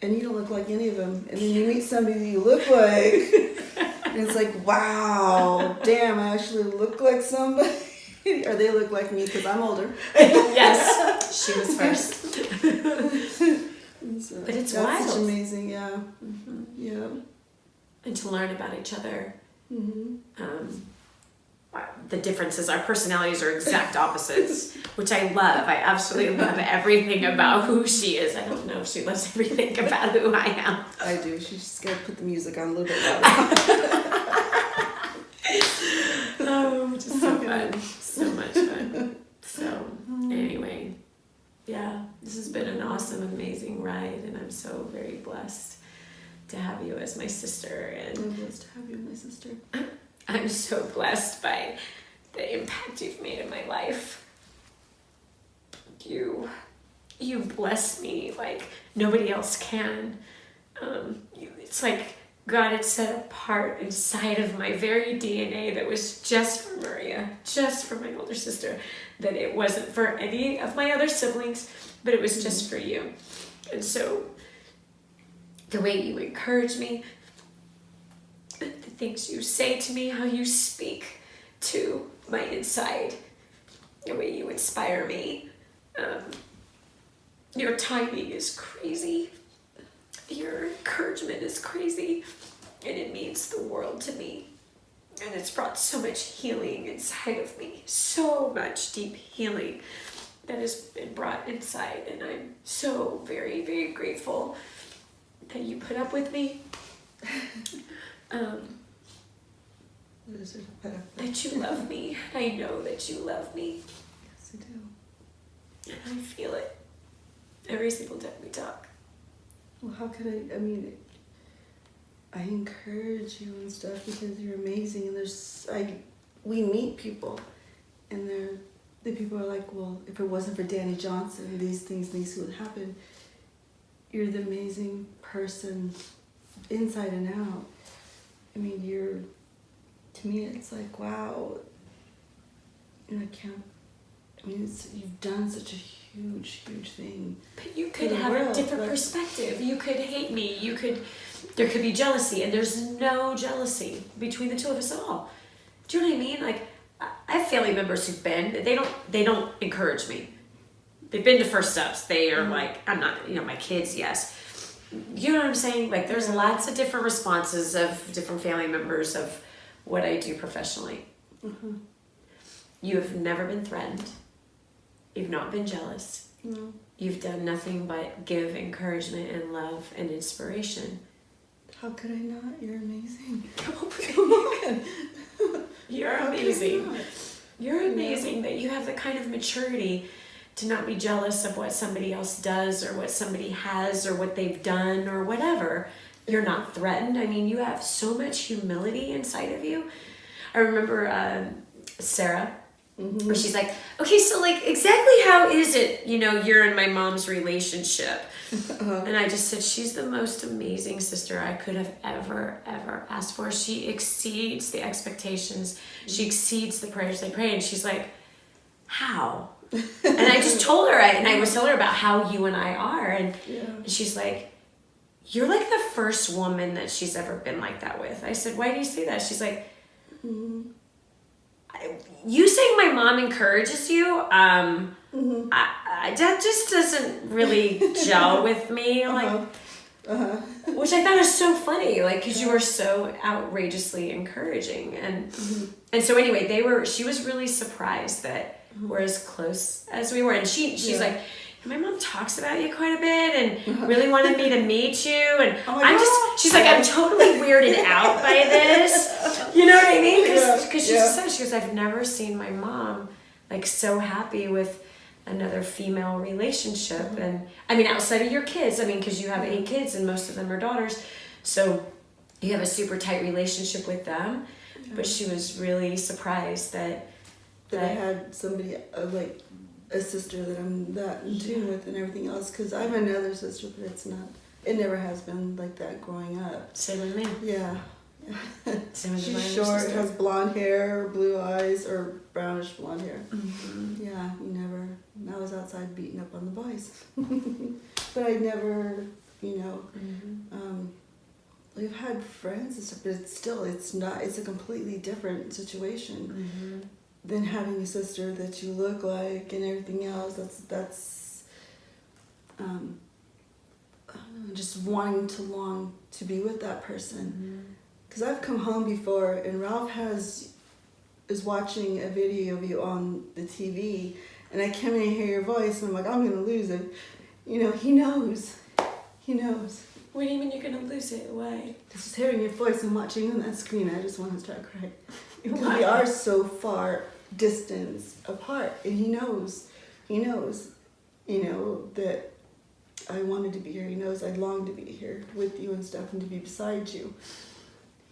and you don't look like any of them, and then you meet somebody you look like, and it's like, wow, damn, I actually look like somebody, or they look like me because I'm older. Yes, she was first. So, but it's that's wild. such amazing, yeah. Mm-hmm. Yeah. And to learn about each other. Mm-hmm. The differences, our personalities are exact opposites, which I love. I absolutely love everything about who she is. I don't know if she loves everything about who I am. I do. She's just got to put the music on a little bit louder. Oh, which is so fun. So much fun. So, anyway, yeah, this has been an awesome, amazing ride, and I'm so very blessed to have you as my sister. And I'm blessed to have you as my sister. I'm so blessed by the impact you've made in my life. You bless me like nobody else can. It's like God had set a part inside of my very DNA that was just for Maria, just for my older sister, that it wasn't for any of my other siblings, but it was just for you. And so the way you encourage me, the things you say to me, how you speak to my inside, the way you inspire me. Your timing is crazy. Your encouragement is crazy. And it means the world to me. And it's brought so much healing inside of me. So much deep healing that has been brought inside. And I'm so very, very grateful that you put up with me. That you love me. I know that you love me. Yes, I do. And I feel it every single time we talk. Well, how could I mean, I encourage you and stuff because you're amazing, and we meet people, and the people are like, well, if it wasn't for Dani Johnson, these things would happen. You're the amazing person inside and out. I mean, to me, it's like, wow. And you've done such a huge thing. But you could have a different perspective. You could hate me. There could be jealousy, and there's no jealousy between the two of us at all. Do you know what I mean? Like, I have family members who've been, they don't encourage me. They've been to First Steps. They are like, I'm not, my kids, yes. You know what I'm saying? Like, there's lots of different responses of different family members of what I do professionally. Mm-hmm. You have never been threatened. You've not been jealous. No. You've done nothing but give encouragement and love and inspiration. How could I not? You're amazing. Come on. You're How could I amazing. not? You're amazing that you have the kind of maturity to not be jealous of what somebody else does or what somebody has or what they've done or whatever. You're not threatened. I mean, you have so much humility inside of you. I remember Sarah, where she's like, okay, so like exactly how is it, you're in my mom's relationship? And I just said, she's the most amazing sister I could have ever asked for. She exceeds the expectations. She exceeds the prayers I pray. And she's like, how? And I just told her, I was telling her about how you and I are. And she's like, you're like the first woman that she's ever been like that with. I said, why do you say that? She's like, you saying my mom encourages you, that just doesn't really gel with me. Which I thought was so funny, because you were so outrageously encouraging. And so anyway, she was really surprised that we're as close as we were. And she's like, my mom talks about you quite a bit and really wanted me to meet you. And she's like, I'm totally weirded out by this. You know what I mean? Because she said, she goes, I've never seen my mom so happy with another female relationship. And I mean, outside of your kids, because you have 8 kids and most of them are daughters. So you have a super tight relationship with them. But she was really surprised that I had somebody a sister that I'm that in tune with and everything else, because I have another sister, but it never has been like that growing up. Same with me. Yeah. Same with my She's other short, sister. has blonde hair, blue eyes, or brownish blonde hair. Mm-hmm. Yeah, I was outside beating up on the boys. But I never, we've had friends and stuff, but it's a completely different situation. Than having a sister that you look like and everything else. That's I don't know, just wanting to long to be with that person. Because I've come home before and Ralph is watching a video of you on the TV, and I come in and hear your voice and I'm like, I'm gonna lose it. He knows. What do you mean you're gonna lose it? Why? Just hearing your voice and watching on that screen, I just want to start crying. Because we are so far distance apart, and he knows, that I wanted to be here. He knows I long to be here with you and stuff and to be beside you.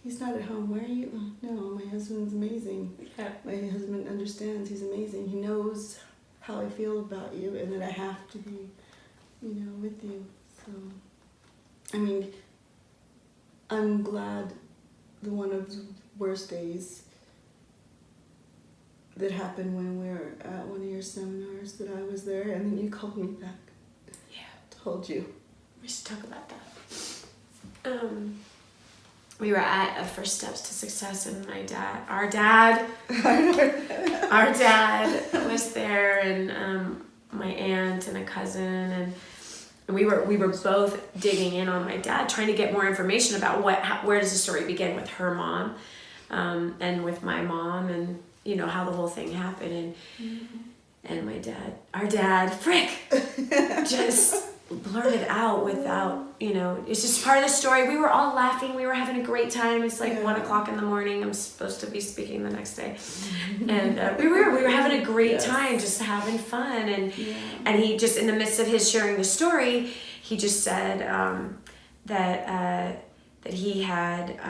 He's not at home. Where are you? No, my husband's amazing. Yeah. My husband understands. He's amazing. He knows how I feel about you and that I have to be, with you. So, I'm glad one of the worst days that happened when we were at one of your seminars that I was there, and then you called me back. Yeah. Told you. We should talk about that. We were at a First Steps to Success, and our dad was there, and my aunt and a cousin, and we were both digging in on my dad, trying to get more information about where does the story begin with her mom, and with my mom, and how the whole thing happened, and our dad, Frick, just blurted out without, it's just part of the story. We were all laughing. We were having a great time. It's 1:00 in the morning. I'm supposed to be speaking the next day. And we were having a great time, just having fun. And he just, in the midst of his sharing the story, he just said that he had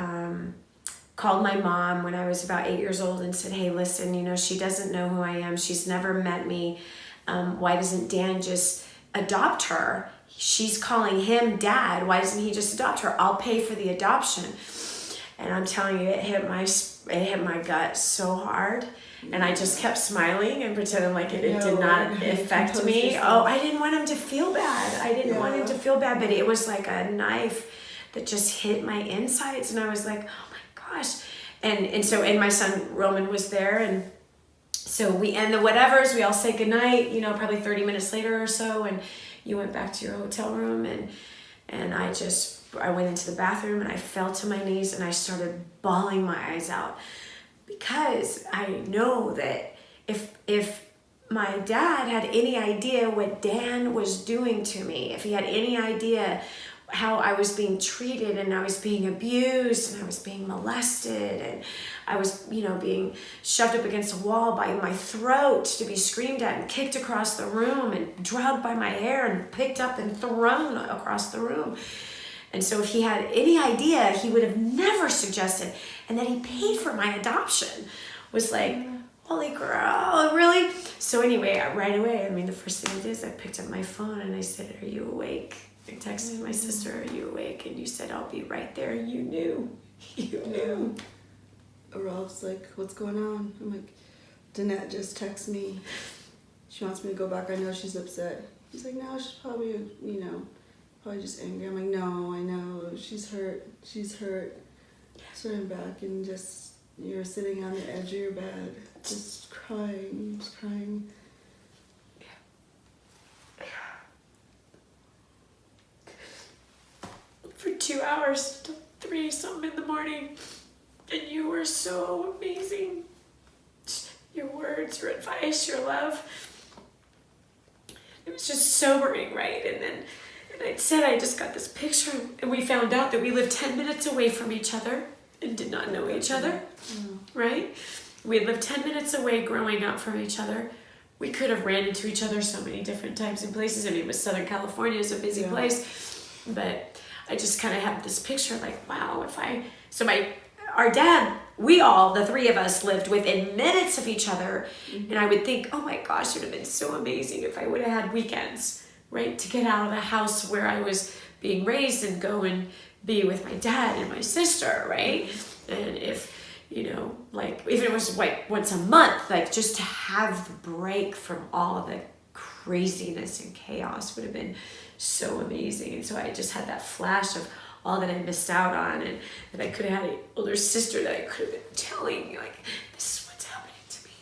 called my mom when I was about 8 years old and said, hey, listen, she doesn't know who I am. She's never met me. Why doesn't Dan just adopt her? She's calling him dad. Why doesn't he just adopt her? I'll pay for the adoption. And I'm telling you, it hit my gut so hard. And I just kept smiling and pretending like it did not affect me. Oh, I didn't want him to feel bad. I didn't want him to feel bad, but it was like a knife that just hit my insides. And I was like, oh my gosh. And my son Roman was there, and so we end the whatevers, we all say goodnight, probably 30 minutes later or so, and you went back to your hotel room, and I went into the bathroom and I fell to my knees and I started bawling my eyes out, because I know that if my dad had any idea what Dan was doing to me, if he had any idea how I was being treated and I was being abused and I was being molested and I was, being shoved up against a wall by my throat to be screamed at and kicked across the room and dragged by my hair and picked up and thrown across the room. And so if he had any idea, he would have never suggested. And that he paid for my adoption was like, holy girl, really? So anyway, right away, the first thing I did is I picked up my phone and I said, are you awake? I texted my sister, are you awake? And you said, I'll be right there. And you knew. You knew. Ralph's like, what's going on? I'm like, Danette just texted me. She wants me to go back. I know she's upset. He's like, no, she's probably, probably just angry. I'm like, no, I know. She's hurt. She's hurt. So I'm back and just, you're sitting on the edge of your bed, just crying, For 2 hours till 3-something in the morning. And you were so amazing. Your words, your advice, your love. It was just sobering, right? And I said I just got this picture and we found out that we lived 10 minutes away from each other and did not know each other, right? We had lived 10 minutes away growing up from each other. We could have ran into each other so many different times and places. It was Southern California is a busy place, but I just kind of have this picture like, wow, our dad, the three of us lived within minutes of each other. And I would think, oh my gosh, it would have been so amazing if I would have had weekends, right? To get out of the house where I was being raised and go and be with my dad and my sister, right? And if, even if it was like once a month, like just to have the break from all of the craziness and chaos would have been so amazing. And so I just had that flash of all that I missed out on, and that I could have had an older sister that I could have been telling, like, this is what's happening to me.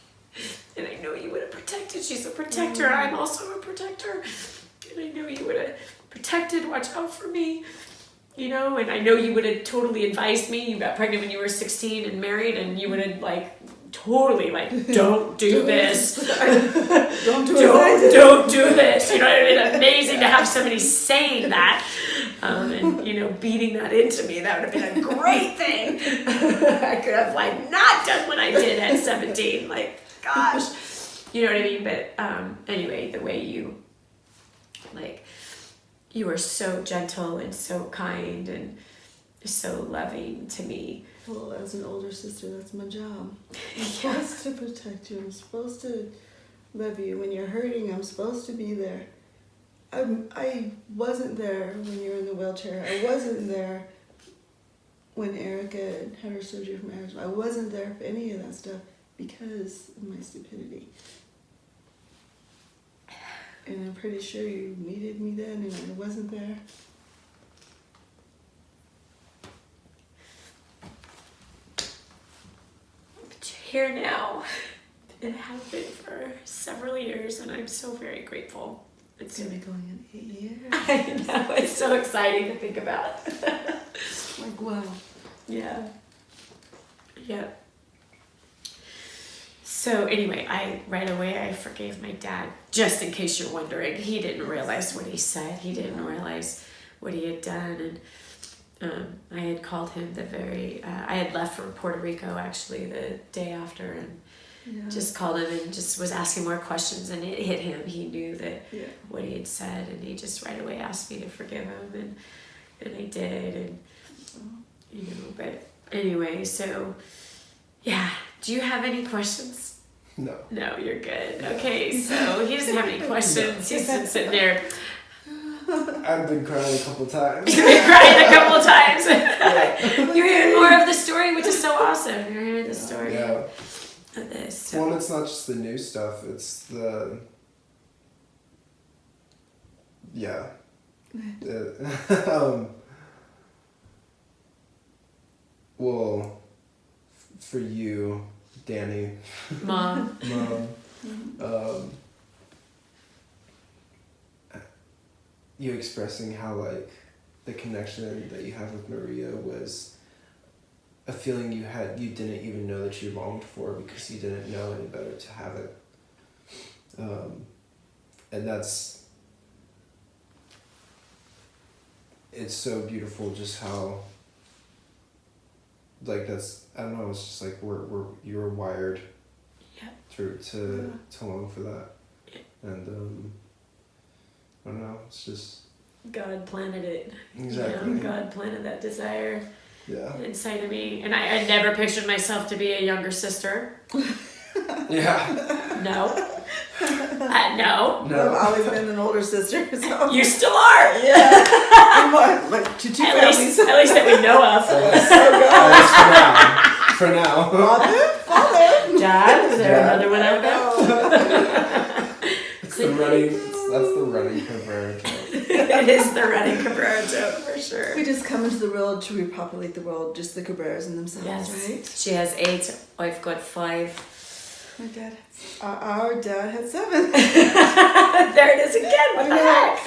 And I know you would have protected. She's a protector. I'm also a protector. And I know you would have protected, watch out for me, and I know you would have totally advised me. You got pregnant when you were 16 and married, and you would have totally don't do this. Don't do this. You know what I mean? Amazing to have somebody saying that. And beating that into me, that would have been a great thing. I could have not done what I did at 17. Gosh, you know what I mean? But anyway, the way you you were so gentle and so kind and so loving to me. Well, as an older sister, that's my job. I'm supposed to protect you. I'm supposed to love you. When you're hurting, I'm supposed to be there. I wasn't there when you were in the wheelchair. I wasn't there when Erica had her surgery from asthma. I wasn't there for any of that stuff because of my stupidity. And I'm pretty sure you needed me then and I wasn't there. But you're here now. It has been for several years and I'm so very grateful. It's going to be going in 8 years. I know, it's so exciting to think about. Wow. Yeah. Yeah. So anyway, right away I forgave my dad, just in case you're wondering. He didn't realize what he said. He didn't realize what he had done. And I had called him I had left for Puerto Rico actually the day after and just called him and just was asking more questions and it hit him. He knew that what he had said and he just right away asked me to forgive him and I did and but anyway, so yeah. Do you have any questions? No. No, you're good. Okay, so he doesn't have any questions. He's been sitting there. I've been crying a couple times. You've been crying a couple times. You're hearing more of the story, which is so awesome. You're hearing the story of this. So. Well, it's not just the new stuff. It's the... Yeah. Well, for you, Dani. Mom. You expressing how the connection that you have with Maria was a feeling you didn't even know that you longed for because you didn't know any better to have it. And it's so beautiful just how, like, that's, I don't know, it's just like you're wired to long for that. And I don't know, it's just God planted it. Exactly. You know, God planted that desire yeah. inside of me. And I never pictured myself to be a younger sister. Yeah. No. No. I've always been an older sister, so. You still are. Yeah. I'm like to two families. At least that we know of. For now. Father. Dad, is there another one out there? That's the running Cabrera joke. It is the running Cabrera joke for sure. We just come into the world to repopulate the world, just the Cabreras and themselves, right? She has 8. I've got 5. My dad, our dad had 7. There it is again. What the heck?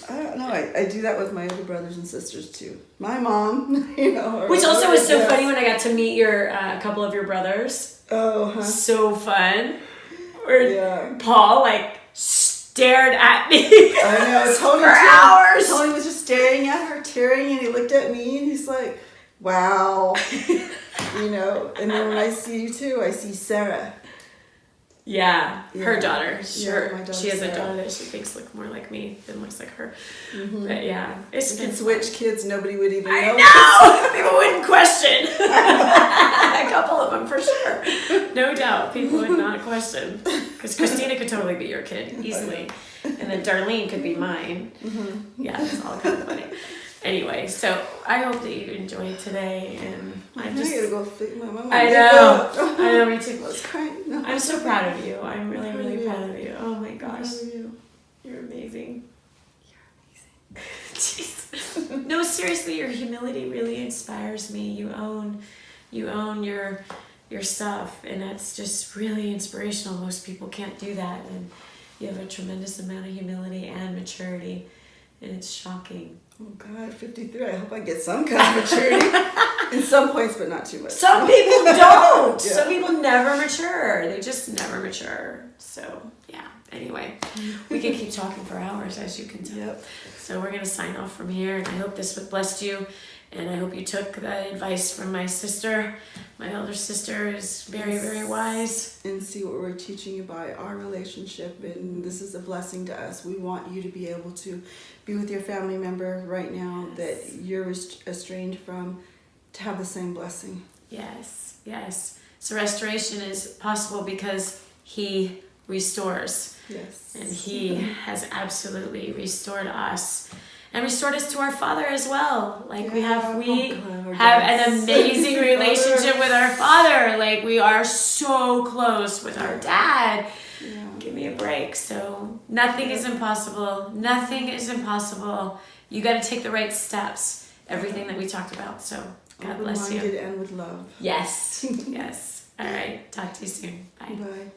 I don't know. I do that with my other brothers and sisters too. My mom, you know. Which also was so funny when I got to meet your a couple of your brothers. Oh, huh. So fun. Where Paul like stared at me. I know. Tony for hours. Tony was just staring at her, tearing, and he looked at me and he's like, "Wow," you know. And then when I see you too, I see Sarah. Yeah, her daughter. Sure, my daughter, she has a Sarah. daughter that she thinks look more like me than looks like her. Mm-hmm. But yeah, it's You been can switch kids, nobody would even know. I know. People wouldn't question. A couple of them for sure. No doubt, people would not question. Because Christina could totally be your kid easily, and then Darlene could be mine. Mm-hmm. Yeah, it's all kind of funny. Anyway, so I hope that you enjoyed today, and I gotta go fit my mom. I know, me too. I was crying. No. I'm so proud of you. I'm really, really proud of you. Oh my I'm gosh, proud of you. you're amazing. Jeez. No, seriously, your humility really inspires me. You own your stuff, and that's just really inspirational. Most people can't do that, and you have a tremendous amount of humility and maturity, and it's shocking. Oh God, 53. I hope I get some kind of maturity in some points, but not too much. Some people don't. Yeah. Some people never mature. They just never mature. So yeah. Anyway, we can keep talking for hours, as you can tell. Yep. So we're gonna sign off from here, and I hope this blessed you, and I hope you took the advice from my sister. My elder sister is very, very wise. And see what we're teaching you by our relationship, and this is a blessing to us. We want you to be able to be with your family member right now that you're estranged from, to have the same blessing. Yes, yes. So restoration is possible because He restores. Yes. And He has absolutely restored us. And restored us to our Father as well. Like we have an amazing relationship with our Father. Like we are so close with our Dad. Yeah. Give me a break. So nothing is impossible. Nothing is impossible. You got to take the right steps. Everything that we talked about. So God bless you. Open-minded and with love. Yes. Yes. All right. Talk to you soon. Bye. Bye.